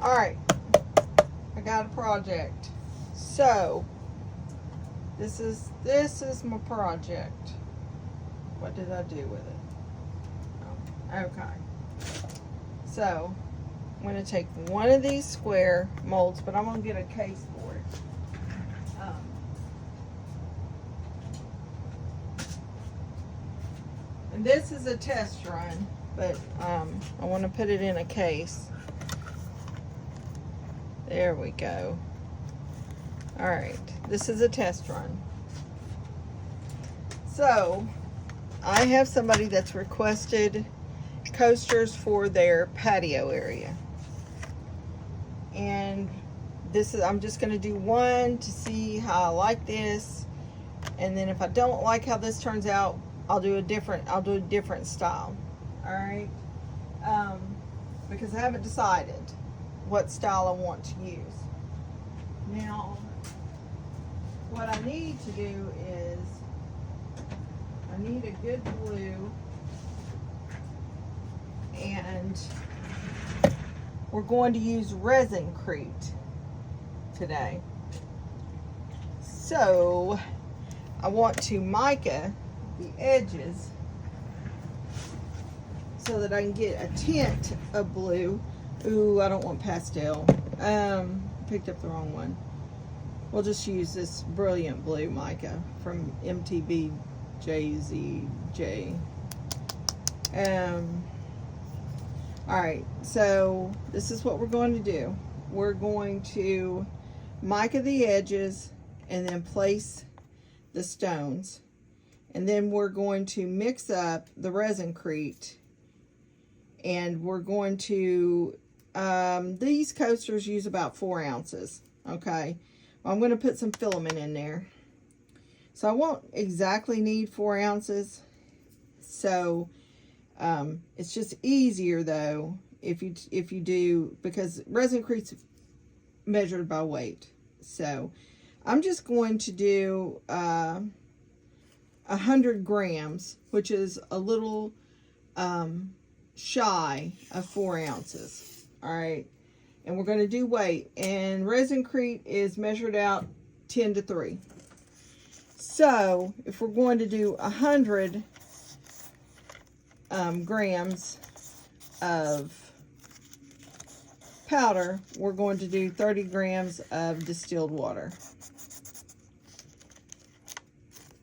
All right, I got a project. So this is my project. What did I do with it? Oh, okay. So I'm going to take one of these square molds, but I'm going to get a case for it. And this is a test run, but I want to put it in a case. There we go. All right, this is a test run. So I have somebody that's requested coasters for their patio area. And I'm just going to do one to see how I like this. And then if I don't like how this turns out, I'll do a different style. All right. Because I haven't decided what style I want to use. Now, what I need to do is I need a good blue, and we're going to use Resin Crete today. So I want to mica the edges so that I can get a tint of blue. Ooh, I don't want pastel. Picked up the wrong one. We'll just use this brilliant blue mica from MTB JZJ. Alright, so this is what we're going to do. We're going to mica the edges and then place the stones. And then we're going to mix up the Resin Crete. And we're going to, these coasters use about 4 ounces. Okay, well, I'm going to put some filament in there. So I won't exactly need 4 ounces. So it's just easier though if you do, because Resin Crete's measured by weight. So I'm just going to do 100 grams, which is a little shy of 4 ounces. All right, and we're going to do weight, and Resin Crete is measured out 10 to 3. So if we're going to do 100 grams of powder, we're going to do 30 grams of distilled water.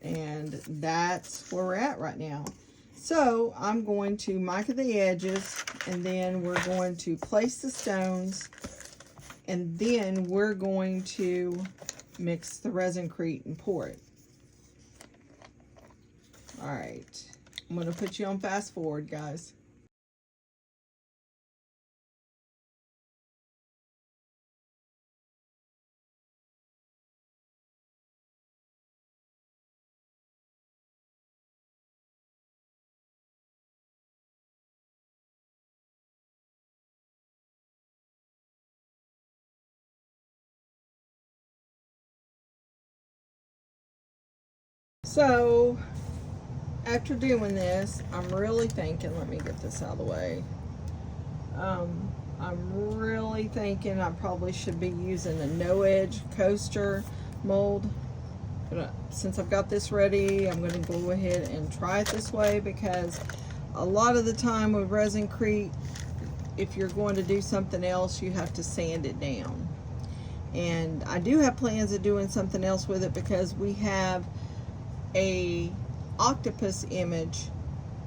And that's where we're at right now. So I'm going to mica the edges, and then we're going to place the stones, and then we're going to mix the Resin Crete and pour it. All right, I'm going to put you on fast forward, guys. So after doing this, I'm really thinking, let me get this out of the way. I'm really thinking I probably should be using a no-edge coaster mold. But since I've got this ready, I'm going to go ahead and try it this way, because a lot of the time with Resin Crete, if you're going to do something else, you have to sand it down. And I do have plans of doing something else with it, because we have a octopus image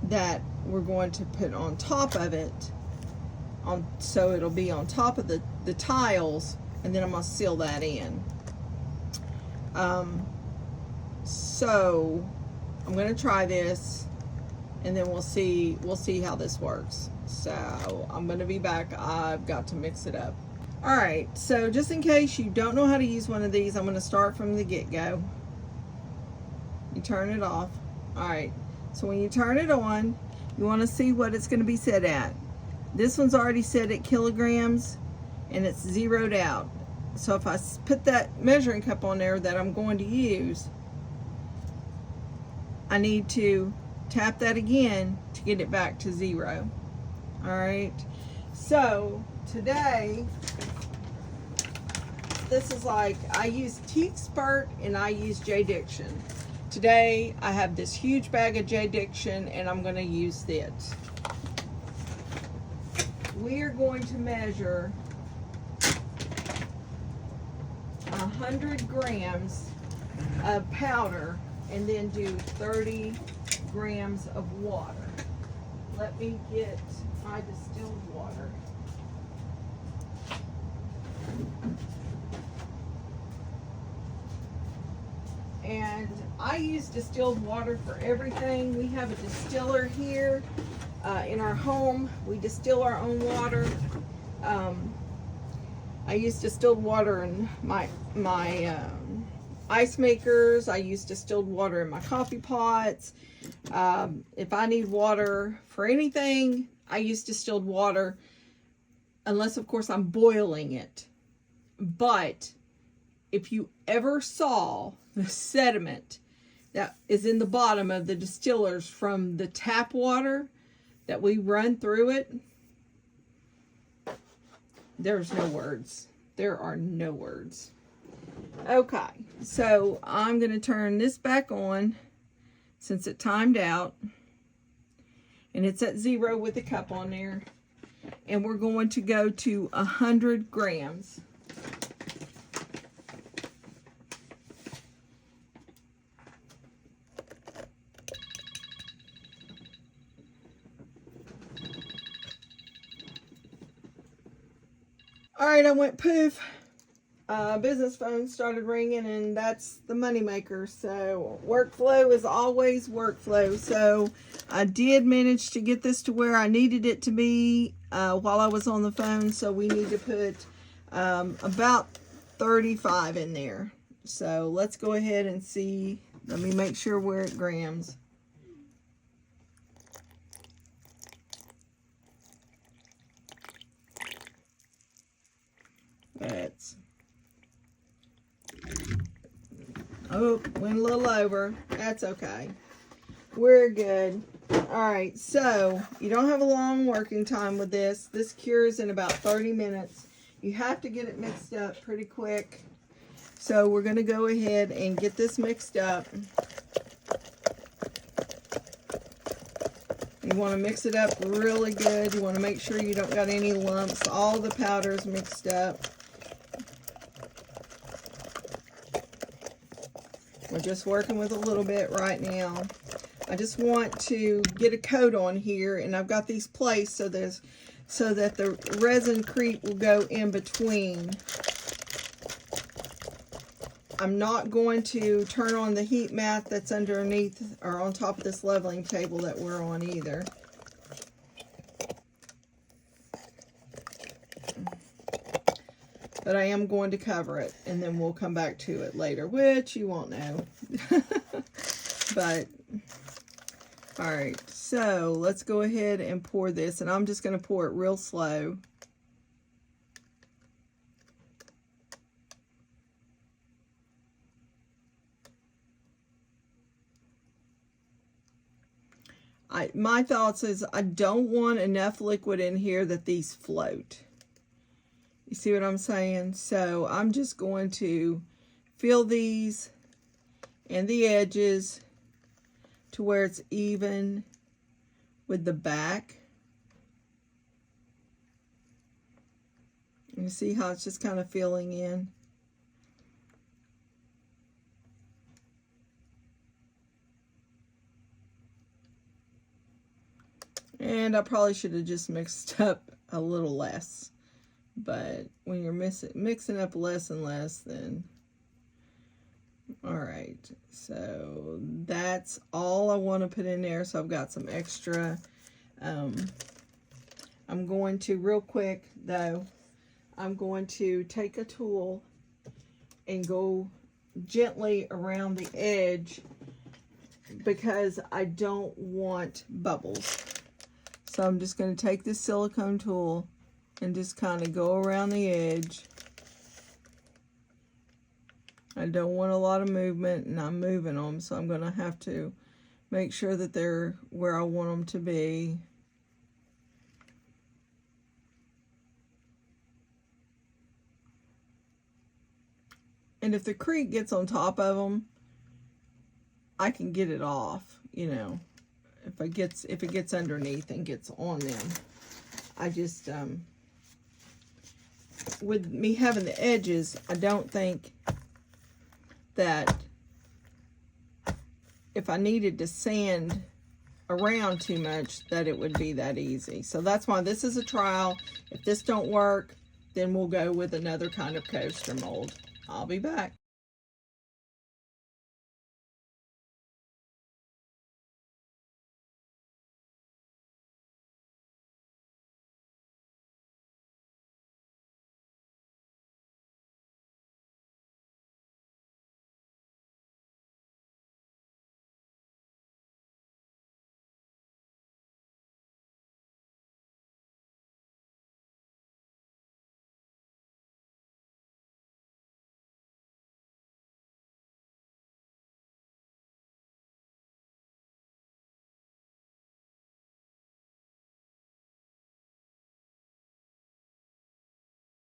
that we're going to put on top of it, so it'll be on top of the tiles, and then I'm going to seal that in. So I'm going to try this, and then we'll see how this works. So I'm going to be back. I've got to mix it up. All right, so just in case you don't know how to use one of these, I'm going to start from the get-go. You turn it off. All right, so when you turn it on, you want to see what it's going to be set at. This one's already set at kilograms, and it's zeroed out. So if I put that measuring cup on there that I'm going to use, I need to tap that again to get it back to 0. All right, so today this is like, I use JDICTION and I use JDICTION. Today I have this huge bag of JDICTION and I'm going to use it. We are going to measure 100 grams of powder and then do 30 grams of water. Let me get my distilled water. And I use distilled water for everything. We have a distiller here in our home. We distill our own water. I use distilled water in my ice makers. I use distilled water in my coffee pots. If I need water for anything, I use distilled water, unless of course I'm boiling it. But if you ever saw the sediment that is in the bottom of the distillers from the tap water that we run through it, there's no words. There are no words. Okay, so I'm going to turn this back on since it timed out. And it's at 0 with the cup on there. And we're going to go to 100 grams. All right, I went poof. Business phone started ringing, and that's the money maker. So workflow is always workflow. So I did manage to get this to where I needed it to be while I was on the phone. So we need to put about 35 in there. So let's go ahead and see. Let me make sure we're at grams. That's, oh, went a little over. That's okay. We're good. All right, so you don't have a long working time with this. This cures in about 30 minutes. You have to get it mixed up pretty quick. So we're going to go ahead and get this mixed up. You want to mix it up really good. You want to make sure you don't got any lumps. All the powder's mixed up. We're just working with a little bit right now. I just want to get a coat on here, and I've got these placed so that the Resin Crete will go in between. I'm not going to turn on the heat mat that's underneath or on top of this leveling table that we're on either. But I am going to cover it, and then we'll come back to it later, which you won't know. But, all right, so let's go ahead and pour this, and I'm just going to pour it real slow. My thoughts is I don't want enough liquid in here that these float. You see what I'm saying? So I'm just going to fill these and the edges to where it's even with the back. You see how it's just kind of filling in? And I probably should have just mixed up a little less. But when you're mixing up less and less, then... Alright, so that's all I want to put in there. So I've got some extra. I'm going to, real quick though, I'm going to take a tool and go gently around the edge because I don't want bubbles. So I'm just going to take this silicone tool and just kind of go around the edge. I don't want a lot of movement, and I'm moving them, so I'm going to have to make sure that they're where I want them to be. And if the Crete gets on top of them, I can get it off, you know, if it gets underneath and gets on them. I just, with me having the edges, I don't think that if I needed to sand around too much that it would be that easy. So that's why this is a trial. If this don't work, then we'll go with another kind of coaster mold. I'll be back.